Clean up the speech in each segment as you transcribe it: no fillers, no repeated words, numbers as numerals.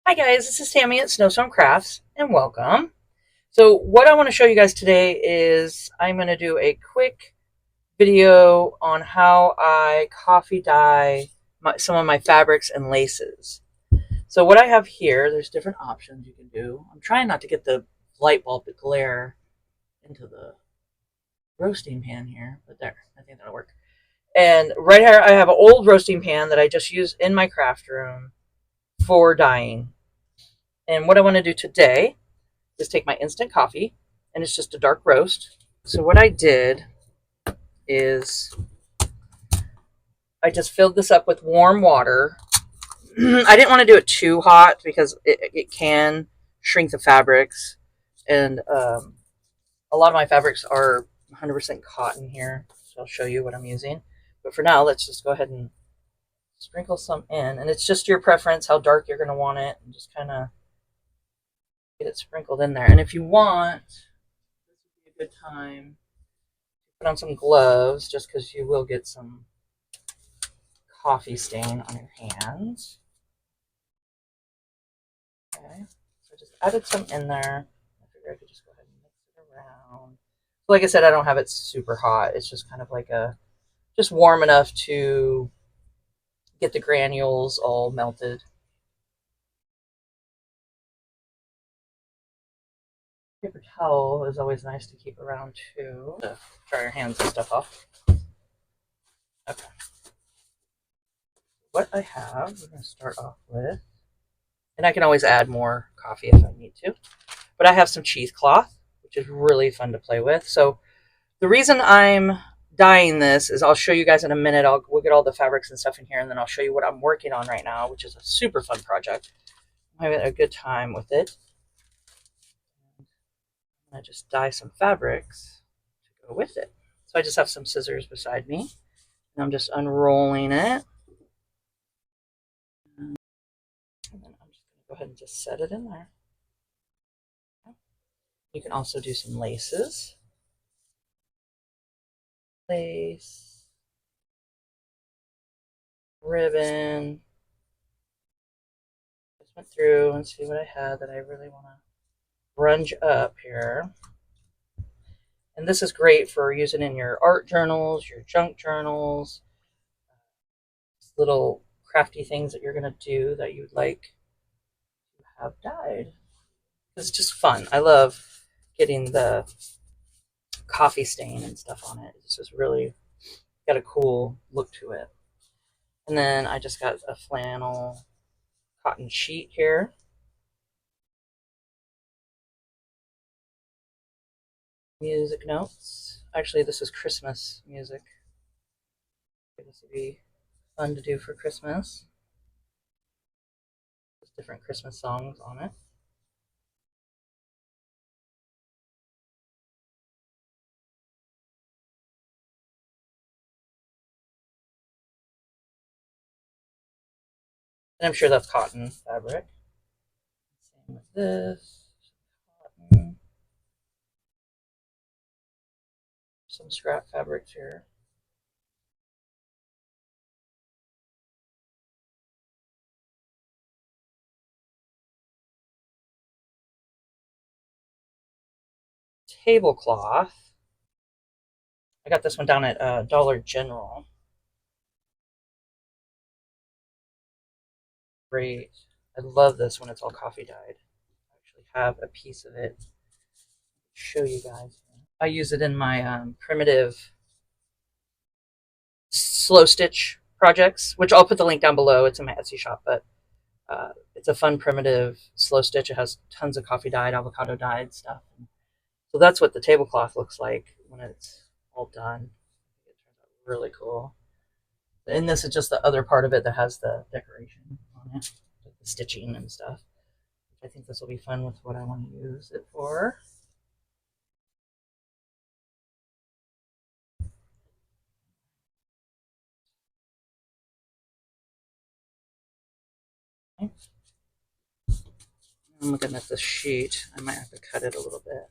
Hi guys, this is Tammy at Snowstorm Crafts and welcome. So what I want to show you guys today is I'm going to do a quick video on how I coffee dye some of my fabrics and laces. So what I have here, there's different options you can do. I'm trying not to get the light bulb to glare into the roasting pan here, but there, I think that'll work. And right here I have an old roasting pan that I just use in my craft room for dyeing. And what I want to do today is take my instant coffee, and it's just a dark roast. So what I did is I just filled this up with warm water. I didn't want to do it too hot because it can shrink the fabrics, and a lot of my fabrics are 100% cotton here, so I'll show you what I'm using. But for now, let's just go ahead and sprinkle some in, and it's just your preference how dark you're going to want it, and just kind of get it sprinkled in there. And if you want, this would be a good time put on some gloves just because you will get some coffee stain on your hands. Okay, so I just added some in there. I figured I could just go ahead and mix it around. So like I said, I don't have it super hot. It's just kind of like just warm enough to get the granules all melted. Paper towel is always nice to keep around too, to dry your hands and stuff off. Okay, what I have, we're going to start off with, and I can always add more coffee if I need to. But I have some cheesecloth, which is really fun to play with. So the reason I'm dyeing this is I'll show you guys in a minute. We'll get all the fabrics and stuff in here, and then I'll show you what I'm working on right now, which is a super fun project. I'm having a good time with it. I'm going to just dye some fabrics to go with it. So I just have some scissors beside me, and I'm just unrolling it. And then I'm just going to go ahead and just set it in there. You can also do some laces. Lace, ribbon. Just went through and see what I had that I really want to grunge up here. And this is great for using in your art journals, your junk journals, little crafty things that you're going to do that you'd like to have dyed. It's just fun. I love getting the coffee stain and stuff on it. It's just really got a cool look to it. And then I just got a flannel cotton sheet here. Music notes. Actually, this is Christmas music. This would be fun to do for Christmas. There's different Christmas songs on it. And I'm sure that's cotton fabric. Same with this. Cotton. Some scrap fabrics here. Tablecloth. I got this one down at Dollar General. Great. I love this when it's all coffee dyed. I actually have a piece of it. Show you guys. I use it in my primitive slow stitch projects, which I'll put the link down below. It's in my Etsy shop, but it's a fun primitive slow stitch. It has tons of coffee dyed, avocado dyed stuff. So that's what the tablecloth looks like when it's all done. It turns out really cool. And this is just the other part of it that has the decoration on it, like the stitching and stuff. I think this will be fun with what I want to use it for. Okay. I'm looking at this sheet. I might have to cut it a little bit.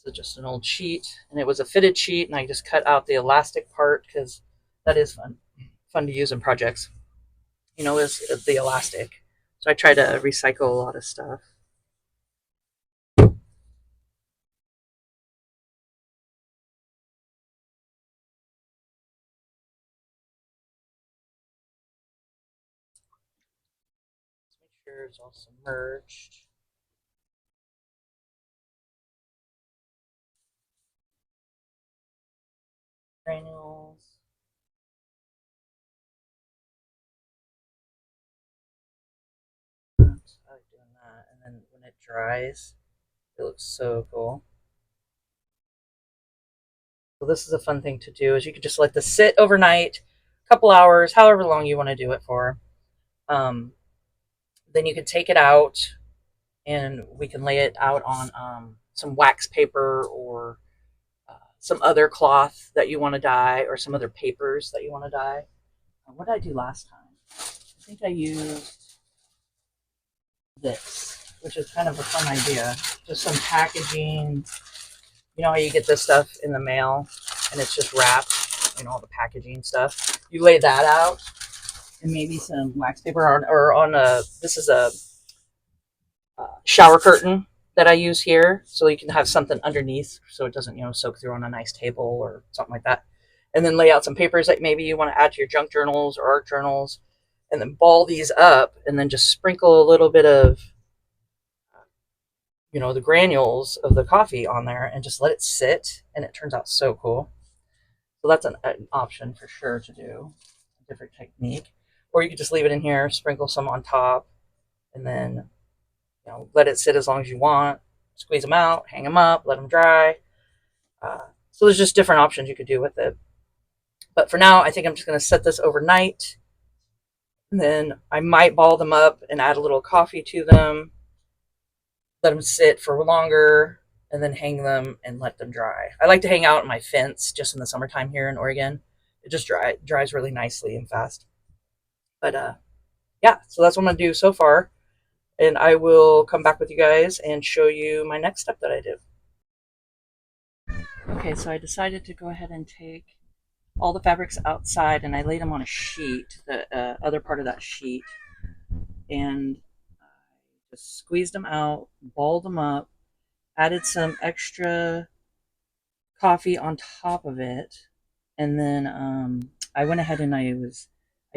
This is just an old sheet, and it was a fitted sheet, and I just cut out the elastic part because that is fun to use in projects. is the elastic. So I try to recycle a lot of stuff. Let's make sure it's all submerged. Granules. I like doing that. And then when it dries, it looks so cool. So this is a fun thing to do is you can just let this sit overnight, a couple hours, however long you want to do it for. Um, then you can take it out and we can lay it out on some wax paper or some other cloth that you want to dye or some other papers that you want to dye. What did I do last time? I think I used this, which is kind of a fun idea. Just some packaging. You know how you get this stuff in the mail and it's just wrapped, all the packaging stuff. You lay that out and maybe some wax paper on a, this is a shower curtain that I use here, so you can have something underneath so it doesn't, soak through on a nice table or something like that. And then lay out some papers that maybe you want to add to your junk journals or art journals, and then ball these up and then just sprinkle a little bit of, the granules of the coffee on there and just let it sit, and it turns out so cool. So that's an option for sure to do, a different technique. Or you could just leave it in here, sprinkle some on top, and then let it sit as long as you want. Squeeze them out, hang them up, let them dry. So there's just different options you could do with it. But for now, I think I'm just going to set this overnight. And then I might ball them up and add a little coffee to them, let them sit for longer, and then hang them and let them dry. I like to hang out on my fence just in the summertime here in Oregon. It just dries really nicely and fast. But yeah, so that's what I'm going to do so far. And I will come back with you guys and show you my next step that I do. Okay, so I decided to go ahead and take all the fabrics outside and I laid them on a sheet, the other part of that sheet, and I just squeezed them out, balled them up, added some extra coffee on top of it, and then I went ahead and I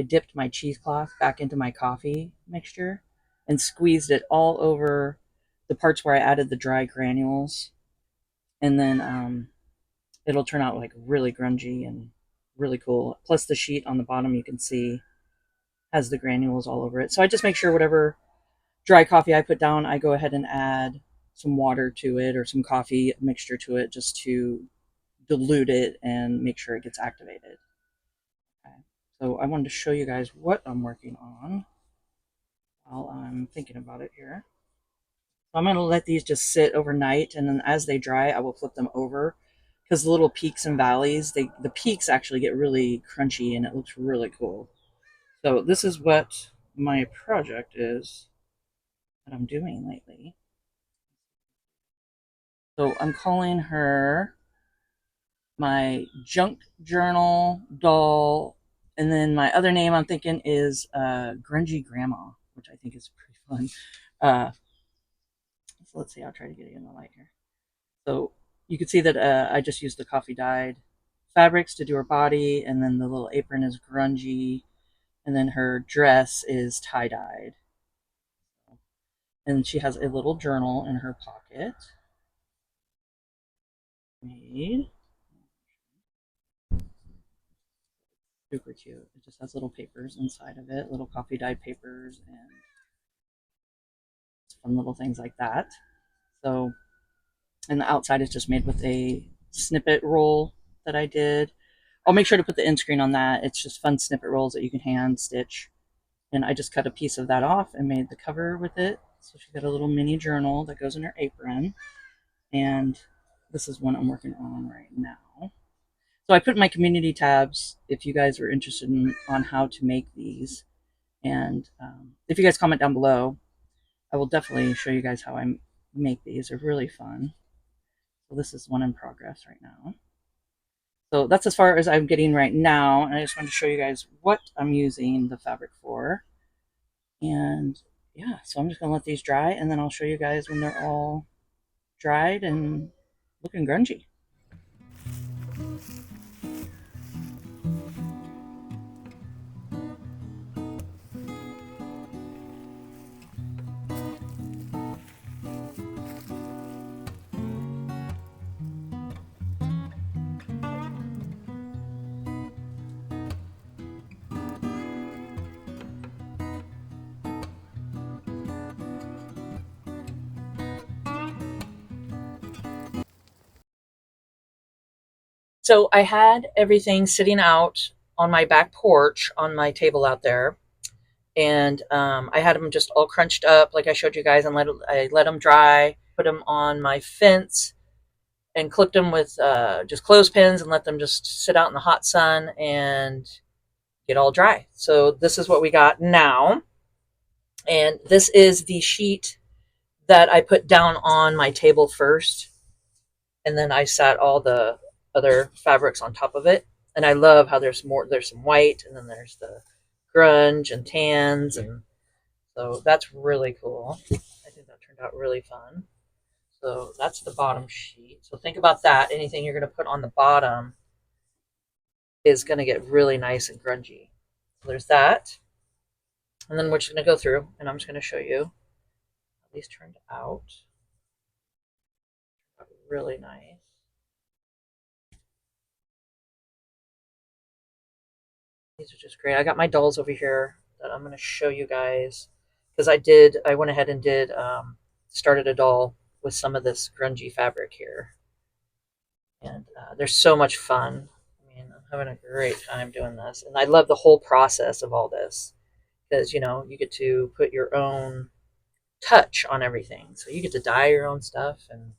dipped my cheesecloth back into my coffee mixture and squeezed it all over the parts where I added the dry granules, and then it'll turn out like really grungy and really cool. Plus the sheet on the bottom you can see has the granules all over it. So I just make sure whatever dry coffee I put down, I go ahead and add some water to it or some coffee mixture to it just to dilute it and make sure it gets activated. Okay. So I wanted to show you guys what I'm working on while I'm thinking about it here. So I'm going to let these just sit overnight, and then as they dry, I will flip them over because the little peaks and valleys, the peaks actually get really crunchy and it looks really cool. So this is what my project is that I'm doing lately. So I'm calling her my junk journal doll, and then my other name I'm thinking is Grungy Grandma, which I think is pretty fun. So let's see, I'll try to get it in the light here. So you can see that I just used the coffee dyed fabrics to do her body, and then the little apron is grungy, and then her dress is tie dyed. And she has a little journal in her pocket. Made. Super cute. It just has little papers inside of it, little coffee dyed papers, and fun little things like that. So, and the outside is just made with a snippet roll that I did. I'll make sure to put the end screen on that. It's just fun snippet rolls that you can hand stitch. And I just cut a piece of that off and made the cover with it. So she's got a little mini journal that goes in her apron. And this is one I'm working on right now. So I put in my community tabs if you guys are interested on how to make these. And if you guys comment down below, I will definitely show you guys how I make these. They're really fun. So this is one in progress right now. So that's as far as I'm getting right now. And I just wanted to show you guys what I'm using the fabric for. And yeah, so I'm just gonna let these dry, and then I'll show you guys when they're all dried and looking grungy. So I had everything sitting out on my back porch on my table out there, and I had them just all crunched up like I showed you guys, and I let them dry. Put them on my fence and clipped them with just clothespins and let them just sit out in the hot sun and get all dry. So this is what we got now, and this is the sheet that I put down on my table first, and then I sat all the other fabrics on top of it. And I love how there's more. There's some white, and then there's the grunge and tans, and so that's really cool. I think that turned out really fun. So that's the bottom sheet. So think about that. Anything you're going to put on the bottom is going to get really nice and grungy. So there's that. And then we're just going to go through, and I'm just going to show you how these turned out. Really nice. These are just great. I got my dolls over here that I'm going to show you guys because I went ahead and started a doll with some of this grungy fabric here. And they're so much fun. I mean, I'm having a great time doing this. And I love the whole process of all this because, you get to put your own touch on everything. So you get to dye your own stuff and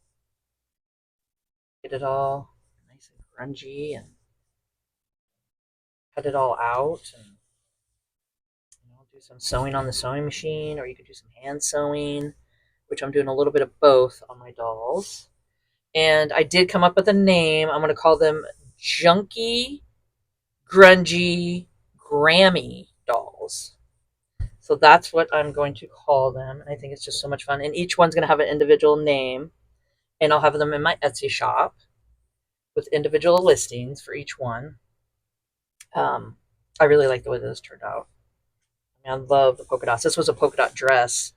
get it all nice and grungy and cut it all out and do some sewing on the sewing machine, or you could do some hand sewing, which I'm doing a little bit of both on my dolls. And I did come up with a name. I'm going to call them Junky Grungy Grammy Dolls. So that's what I'm going to call them. I think it's just so much fun. And each one's going to have an individual name. And I'll have them in my Etsy shop with individual listings for each one. I really like the way this turned out. I love the polka dots. This was a polka dot dress,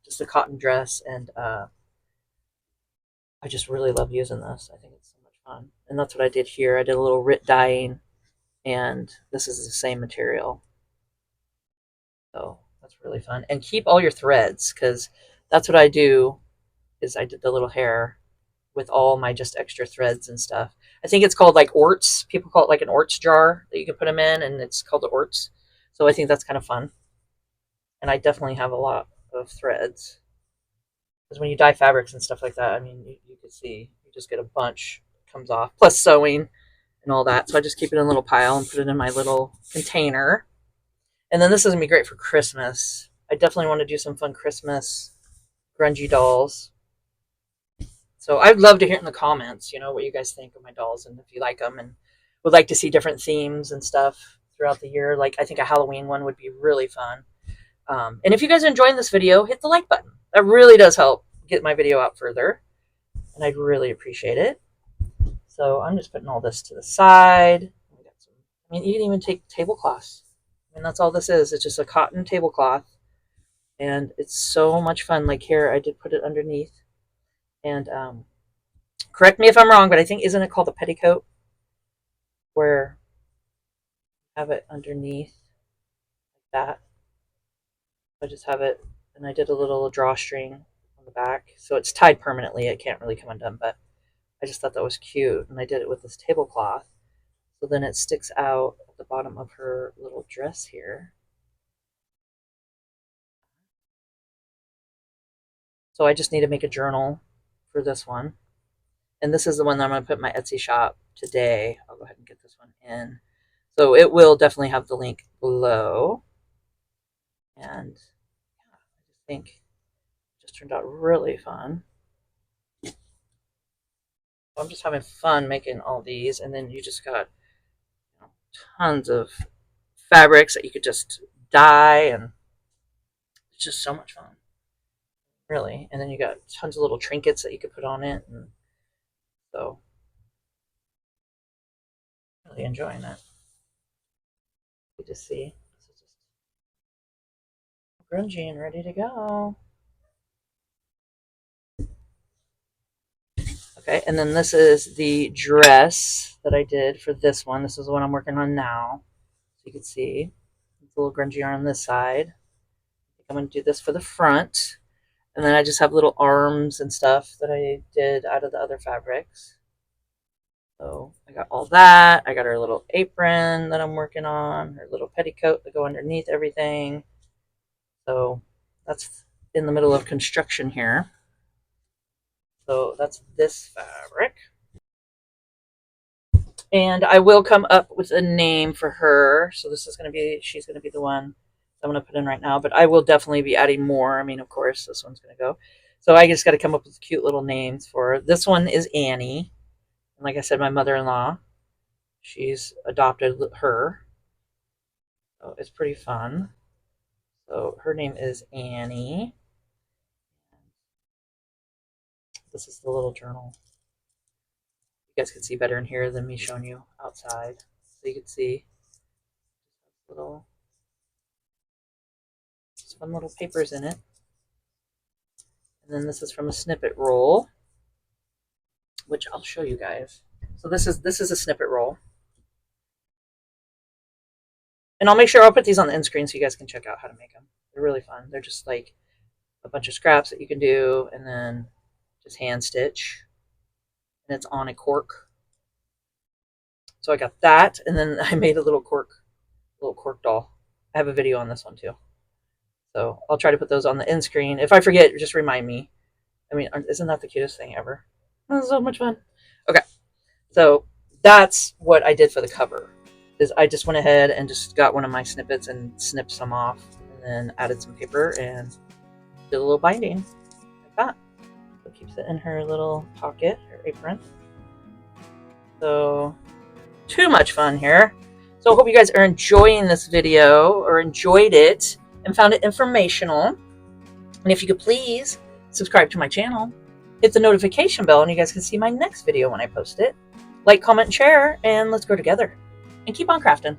just a cotton dress, and I just really love using this. I think it's so much fun. And that's what I did here. I did a little Rit dyeing, and this is the same material. So that's really fun. And keep all your threads, because that's what I do, is I did the little hair with all my just extra threads and stuff. I think it's called like orts. People call it like an orts jar that you can put them in, and it's called the orts. So I think that's kind of fun. And I definitely have a lot of threads. Because when you dye fabrics and stuff like that, I mean, you can see you just get a bunch comes off, plus sewing and all that. So I just keep it in a little pile and put it in my little container. And then this is going to be great for Christmas. I definitely want to do some fun Christmas grungy dolls. So I'd love to hear in the comments, what you guys think of my dolls and if you like them and would like to see different themes and stuff throughout the year. Like I think a Halloween one would be really fun. And if you guys are enjoying this video, hit the like button. That really does help get my video out further. And I'd really appreciate it. So I'm just putting all this to the side. I mean, you can even take tablecloths. I mean, that's all this is. It's just a cotton tablecloth. And it's so much fun. Like here, I did put it underneath. And correct me if I'm wrong, but I think, isn't it called a petticoat? Where I have it underneath like that. I just have it, and I did a little drawstring on the back. So it's tied permanently. It can't really come undone, but I just thought that was cute. And I did it with this tablecloth. So then it sticks out at the bottom of her little dress here. So I just need to make a journal for this one. And this is the one that I'm going to put in my Etsy shop today. I'll go ahead and get this one in. So it will definitely have the link below. And yeah, I just think it just turned out really fun. I'm just having fun making all these. And then you just got tons of fabrics that you could just dye and It's just so much fun, really. And then you got tons of little trinkets that you could put on it, and so really enjoying it. You just see, this is just grungy and ready to go. Okay, and then this is the dress that I did for this one. This is the one I'm working on now. So you can see it's a little grungy on this side. I'm going to do this for the front. And then I just have little arms and stuff that I did out of the other fabrics. So I got all that. I got her little apron that I'm working on, her little petticoat to go underneath everything. So that's in the middle of construction here. So that's this fabric. And I will come up with a name for her. So this is going to be, she's going to be the one I'm going to put in right now. But I will definitely be adding more. I mean, of course, this one's going to go. So I just got to come up with cute little names for her. This one is Annie. And like I said, my mother-in-law, she's adopted her. So it's pretty fun. So her name is Annie. This is the little journal. You guys can see better in here than me showing you outside. So you can see little, just fun little papers in it. And then this is from a snippet roll, which I'll show you guys. So this is a snippet roll. And I'll make sure I'll put these on the end screen so you guys can check out how to make them. They're really fun. They're just like a bunch of scraps that you can do and then just hand stitch. And it's on a cork. So I got that, and then I made a little cork doll. I have a video on this one too. So I'll try to put those on the end screen. If I forget, just remind me. I mean, isn't that the cutest thing ever? That's so much fun. Okay, so that's what I did for the cover. Is I just went ahead and just got one of my snippets and snipped some off, and then added some paper and did a little binding like that. So it keeps it in her little pocket, her apron. So too much fun here. So I hope you guys are enjoying this video or enjoyed it and found it informational. And if you could please subscribe to my channel, hit the notification bell, and you guys can see my next video when I post it. Like, comment, and share, and let's grow together. And keep on crafting.